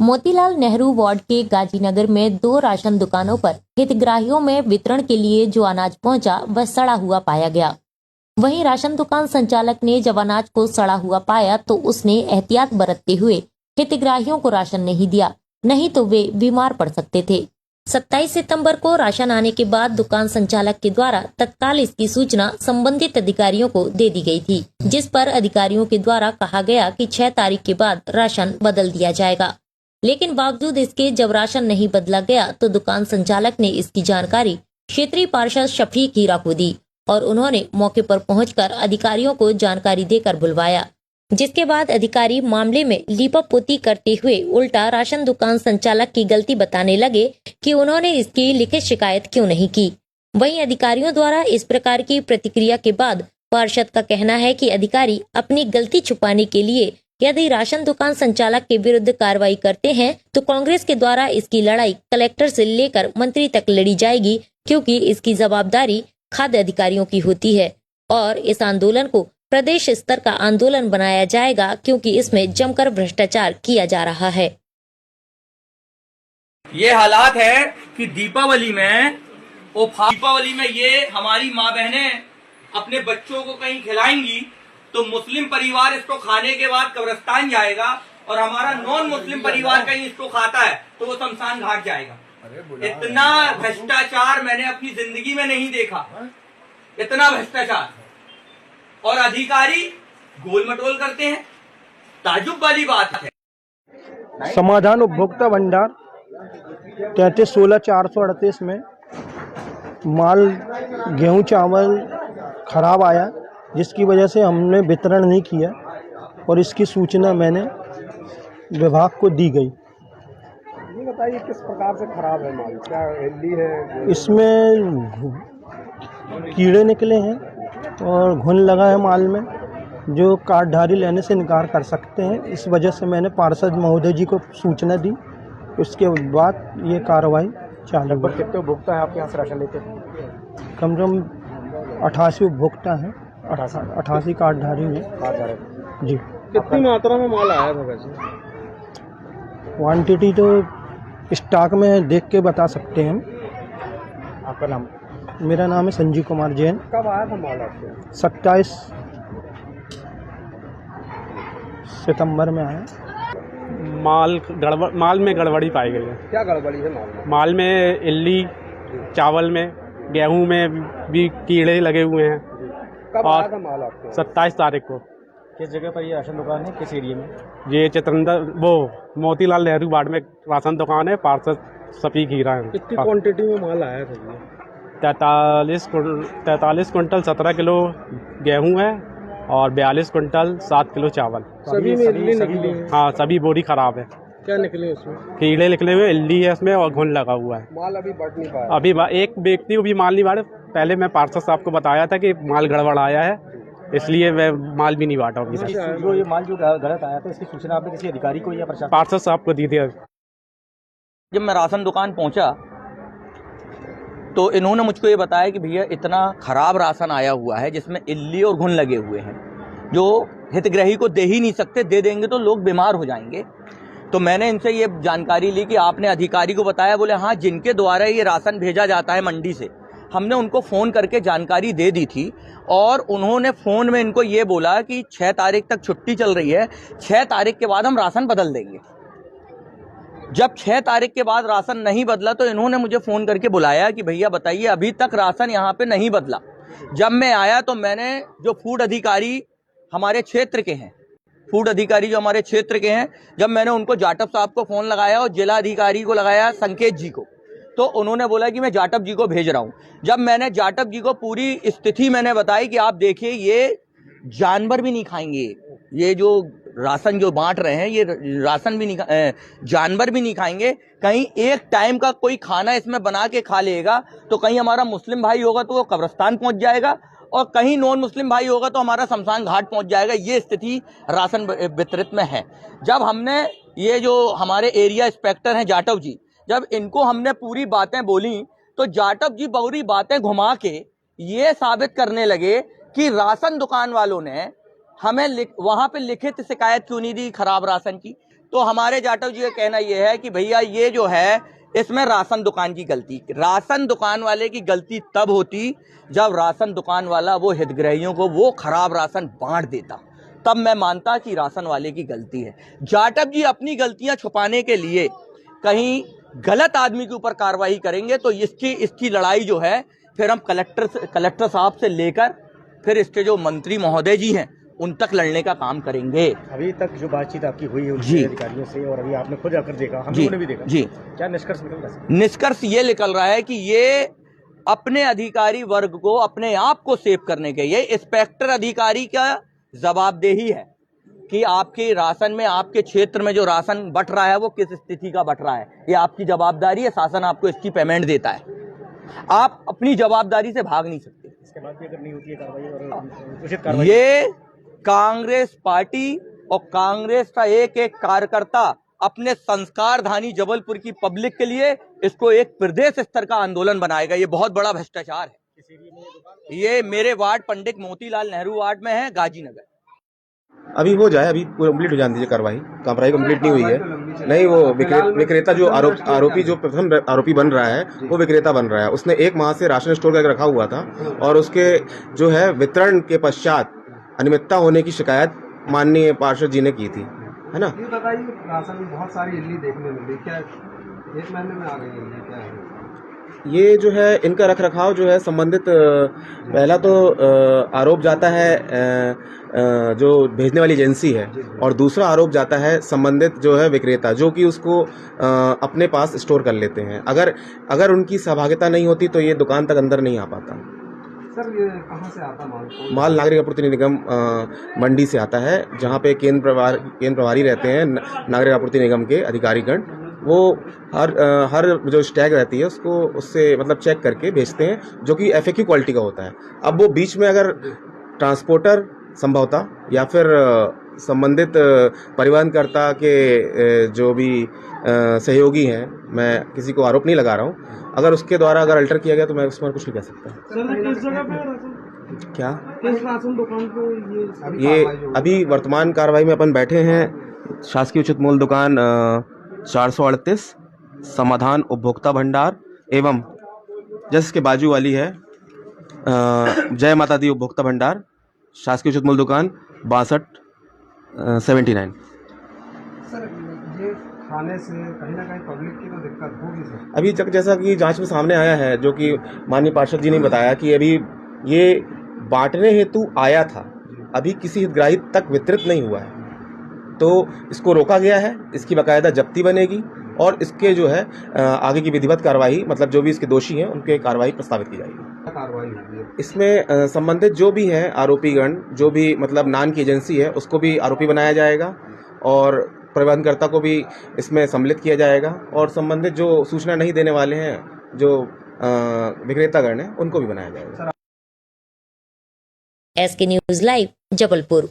Motilal Nehru ward के गाजीनगर में 2 ration दुकानों पर हितग्राहियों में वितरण के लिए जो अनाज पहुंचा वह सड़ा हुआ पाया गया। वहीं राशन दुकान संचालक ने जब अनाज को सड़ा हुआ पाया तो उसने एहतियात बरतते हुए हितग्राहियों को राशन नहीं दिया, नहीं तो वे बीमार पड़ सकते थे। 27 सितंबर को राशन आने के बाद दुकान संचालक के द्वारा तत्काल इसकी सूचना संबंधित अधिकारियों को दे दी गई थी, जिस पर अधिकारियों के द्वारा कहा गया कि 6 तारीख के बाद राशन बदल दिया जाएगा। लेकिन बावजूद इसके जब राशन नहीं बदला गया तो दुकान संचालक ने इसकी जानकारी क्षेत्रीय पार्षद शफीक हीरा को दी और उन्होंने मौके पर पहुंचकर अधिकारियों को जानकारी देकर बुलवाया, जिसके बाद अधिकारी मामले में लीपापोती करते हुए उल्टा राशन दुकान संचालक की गलती बताने लगे कि उन्होंने इसकी लिखित शिकायत क्यों नहीं की। वहीं अधिकारियों द्वारा इस प्रकार की प्रतिक्रिया के बाद पार्षद का कहना है कि अधिकारी अपनी गलती छुपाने के लिए यदि राशन दुकान संचालक के विरुद्ध कार्रवाई करते हैं तो कांग्रेस के द्वारा इसकी लड़ाई कलेक्टर से लेकर मंत्री तक लड़ी जाएगी, क्योंकि इसकी जवाबदारी खाद्य अधिकारियों की होती है और इस आंदोलन को प्रदेश स्तर का आंदोलन बनाया जाएगा, क्योंकि इसमें जमकर भ्रष्टाचार किया जा रहा है। ये हालात है कि दीपावली में ये हमारी माँ बहनें अपने बच्चों को कहीं खिलाएंगी तो मुस्लिम परिवार इसको खाने के बाद कब्रिस्तान जाएगा और हमारा नॉन मुस्लिम परिवार कहीं इसको खाता है तो वो शमशान घाट जाएगा। इतना भ्रष्टाचार मैंने अपनी जिंदगी में नहीं देखा, इतना भ्रष्टाचार। और अधिकारी गोल मटोल करते हैं, ताजुब वाली बात है। समाधान उपभोक्ता भंडार 33-16-438 में माल गेहूं चावल खराब आया, जिसकी वजह से हमने वितरण नहीं किया और इसकी सूचना मैंने विभाग को दी गई। ये बताइए किस प्रकार से खराब है माल, क्या हेल्दी है? इसमें कीड़े निकले हैं और घुन लगा है माल में, जो कार्डधारी लेने से इनकार कर सकते हैं। इस वजह से मैंने पार्षद महोदय जी को सूचना दी, उसके बाद ये कार्रवाई चालू। लगभग कितने उपभोक्ता है आपके यहाँ से राशन लेते हैं? कम से कम 88 उपभोक्ता हैं, 88 कार्डधारी हैं जी। कितनी मात्रा में माल आया था वैसे? क्वांटिटी तो स्टॉक में देख के बता सकते हैं। आपका नाम? मेरा नाम है संजीव कुमार जैन। कब आया था माल आपके? 27 सितंबर में आया। माल में गड़बड़ी पाई गई है। क्या गड़बड़ी है माल में? माल में इल्ली, चावल में, गेहूं में भी कीड़े लगे हुए हैं। कब आया था माल आपको? 27 तारीख को। किस जगह पर ये राशन दुकान है, किस एरिया में? ये मोतीलाल नेहरू वार्ड में राशन दुकान है, पार्षद शफीक हीरा है। कितनी क्वांटिटी में माल आया था ये? 43 कुंटल 17 किलो गेहूं है और 42 कुंटल 7 किलो चावल। सभी में इल्ली निकली है? हाँ, सभी बोरी खराब है। क्या निकले उसमें? कीड़े निकले हुए, इल्ली है इसमें और घुन लगा हुआ है। माल अभी बढ़ नहीं पाया? अभी एक व्यक्ति को भी माल नहीं बांटा। पहले मैं पार्षद साहब को बताया था कि माल गड़बड़ आया है, इसलिए मैं माल भी नहीं बांटा अभी तक। जो ये माल जो गलत आया था, इसकी सूचना आपने किसी अधिकारी को या प्रशासन? पार्षद साहब को दी थी। जब मैं राशन दुकान पहुंचा तो इन्होंने मुझको ये बताया कि भैया इतना खराब राशन आया हुआ है जिसमें इल्ली और घुन लगे हुए हैं, जो हितग्राही को दे ही नहीं सकते, दे देंगे तो लोग बीमार हो जाएंगे। तो मैंने इनसे ये जानकारी ली कि आपने अधिकारी को बताया? बोले हाँ, जिनके द्वारा ये राशन भेजा जाता है मंडी से, हमने उनको फ़ोन करके जानकारी दे दी थी और उन्होंने फ़ोन में इनको ये बोला कि 6 तारीख तक छुट्टी चल रही है, 6 तारीख के बाद हम राशन बदल देंगे। जब 6 तारीख के बाद राशन नहीं बदला तो इन्होंने मुझे फ़ोन करके बुलाया कि भैया बताइए, अभी तक राशन यहाँ पे नहीं बदला। जब मैं आया तो मैंने जो फूड अधिकारी हमारे क्षेत्र के हैं, जब मैंने उनको जाटव साहब को फ़ोन लगाया और जिला अधिकारी को लगाया संकेत जी को, तो उन्होंने बोला कि मैं जाटव जी को भेज रहा हूँ। जब मैंने जाटव जी को पूरी स्थिति मैंने बताई कि आप देखिए, ये जानवर भी नहीं खाएंगे, ये जो राशन जो बांट रहे हैं ये राशन भी नहीं, जानवर भी नहीं खाएंगे। कहीं एक टाइम का कोई खाना इसमें बना के खा लेगा तो कहीं हमारा मुस्लिम भाई होगा तो वो कब्रिस्तान पहुंच जाएगा और कहीं नॉन मुस्लिम भाई होगा तो हमारा शमशान घाट पहुंच जाएगा। ये स्थिति राशन वितरित में है। जब हमने ये जो हमारे एरिया इंस्पेक्टर हैं जाटव जी, जब इनको हमने पूरी बातें बोली तो जाटव जी पूरी बातें घुमा के ये साबित करने लगे कि राशन दुकान वालों ने हमें वहां पे लिखित शिकायत क्यों नहीं दी खराब राशन की, तो हमारे जाटव जी का कहना यह है कि भैया ये जो है इसमें राशन दुकान की गलती, राशन दुकान वाले की गलती तब होती जब राशन दुकान वाला वो हितग्राहियों को वो खराब राशन बांट देता, तब मैं मानता कि राशन वाले की गलती है। जाटव जी अपनी गलतियां छुपाने के लिए कहीं गलत आदमी के ऊपर कार्रवाई करेंगे तो इसकी लड़ाई जो है फिर हम कलेक्टर साहब से लेकर फिर इसके जो मंत्री महोदय जी हैं उन तक लड़ने का काम करेंगे। अभी तक जो बातचीत आपकी हुई है जी अधिकारियों से और अभी आपने खुद आकर देखा, हम जी लोगों ने भी देखा जी, क्या निष्कर्ष निकल रहा है? निष्कर्ष ये निकल रहा है कि ये अपने अधिकारी वर्ग को अपने आप को सेव करने के, ये इंस्पेक्टर अधिकारी का जवाबदेही है कि आपके राशन में, आपके क्षेत्र में जो राशन बट रहा है वो किस स्थिति का बट रहा है, ये आपकी जवाबदारी है। शासन आपको इसकी पेमेंट देता है, आप अपनी जवाबदारी से भाग नहीं सकते। इसके बाद भी अगर नहीं होती है कार्रवाई और उचित कार्रवाई, ये कांग्रेस पार्टी और कांग्रेस का एक एक कार्यकर्ता अपने संस्कारधानी जबलपुर की पब्लिक के लिए इसको एक प्रदेश स्तर का आंदोलन बनाएगा। ये बहुत बड़ा भ्रष्टाचार है। ये मेरे वार्ड पंडित मोतीलाल नेहरू वार्ड में है, गाजीनगर। अभी हो जाए, अभी कंप्लीट हो जाने दीजिए कार्रवाई कंप्लीट नहीं हुई है। नहीं, वो विक्रेता जो आरोपी जो प्रथम आरोपी बन रहा है वो विक्रेता बन रहा है। उसने 1 माह से राशन स्टोर करके रखा हुआ था और उसके जो है वितरण के पश्चात अनियमितता होने की शिकायत माननीय पार्षद जी ने की थी, है ना। ये बताइए, राशन में बहुत सारी इल्ली देखने मिली, क्या 1 महीने में आ गई है, क्या है ये जो है इनका रख रखाव जो है संबंधित, पहला तो आरोप जाता है जो भेजने वाली एजेंसी है और दूसरा आरोप जाता है संबंधित जो है विक्रेता, जो कि उसको अपने पास स्टोर कर लेते हैं। अगर उनकी सहभागिता नहीं होती तो ये दुकान तक अंदर नहीं आ पाता। सर? ये कहाँ से आता माल नागरिक आपूर्ति निगम मंडी से आता है, जहाँ पे केंद्र प्रभारी रहते हैं नागरिक आपूर्ति निगम के अधिकारीगण। वो हर जो स्टैग रहती है उसको उससे मतलब चेक करके भेजते हैं, जो कि FAQ क्वालिटी का होता है। अब वो बीच में अगर ट्रांसपोर्टर संभवतः या फिर संबंधित परिवहनकर्ता के जो भी सहयोगी हैं, मैं किसी को आरोप नहीं लगा रहा हूँ, अगर उसके द्वारा अगर अल्टर किया गया तो मैं उस पर कुछ नहीं कह सकता। किस जगह पे क्या किस राशन दुकान पे ये अभी वर्तमान कार्रवाई में अपन बैठे हैं शासकीय उचित मूल्य दुकान 438 समाधान उपभोक्ता भंडार एवं जिसके बाजू वाली है जय माता दी उपभोक्ता भंडार, शासकीय उचित मूल्य दुकान 6279। सर, ये खाने से कहीं ना कहीं पब्लिक की तो दिक्कत होगी सर। अभी तक जैसा कि जांच में सामने आया है, जो कि माननीय पार्षद जी ने बताया कि अभी ये बांटने हेतु आया था, अभी किसी हितग्राही तक वितरित नहीं हुआ है, तो इसको रोका गया है। इसकी बाकायदा जब्ती बनेगी और इसके जो है आगे की विधिवत कार्रवाई, मतलब जो भी इसके दोषी हैं उनके कार्रवाई प्रस्तावित की जाएगी। कार्रवाई होगी इसमें संबंधित जो भी हैं आरोपीगण, जो भी मतलब नान की एजेंसी है उसको भी आरोपी बनाया जाएगा और परिवहनकर्ता को भी इसमें सम्मिलित किया जाएगा और संबंधित जो सूचना नहीं देने वाले हैं, जो विक्रेतागण हैं, उनको भी बनाया जाएगा। SK news live Jabalpur.